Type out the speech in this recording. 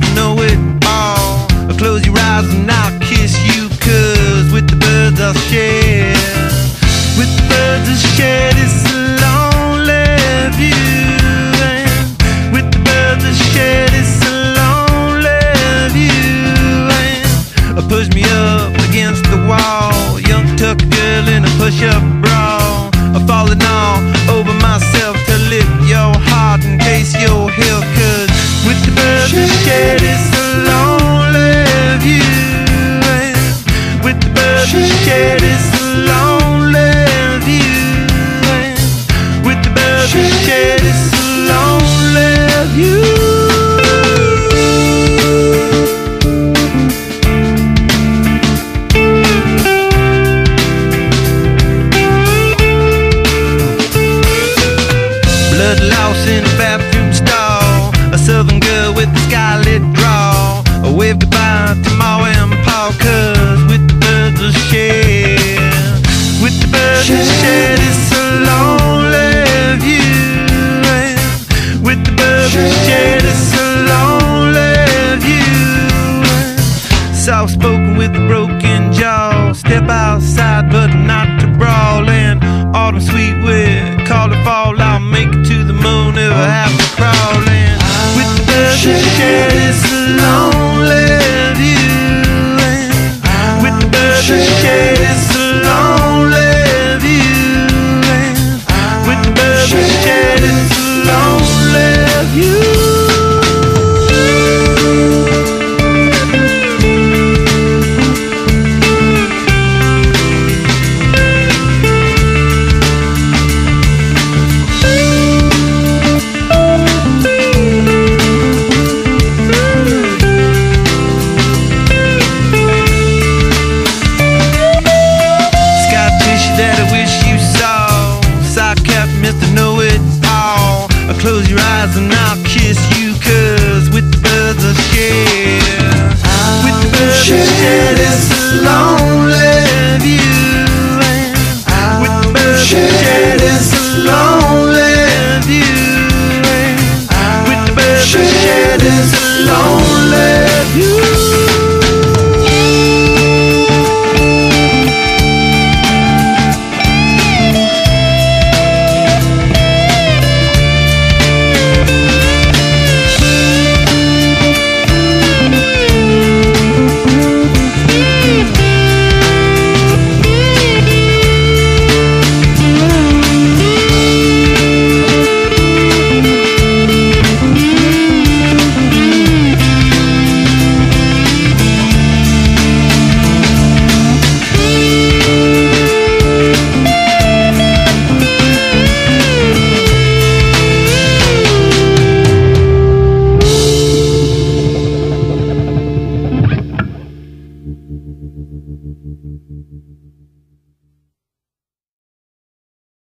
to know it all. Close your eyes and I'll kiss you, 'cause with the birds I'll share. With the birds I'll share this lonely view. And with the birds I'll share this lonely view. And push me up against the wall, young tuck girl in a push-up bra. Falling all over myself to lift your heart in case you're here. 'Cause with the birds I share this lonely view. And with the birds I share this lonely view. And with the birds I share this lonely view. Blood lost in a bathroom stall, a southern girl with a skylit draw. A wave goodbye to Ma and Pa, 'cause with the birds I'll share. With the birds I'll share this lonely view. And with the birds I'll share this lonely view. Soft spoken with a broken jaw, step outside but not to brawl. And autumn sweet with call it fall, I'll make it to the moon if I have to crawl in. With the birds I share this alone.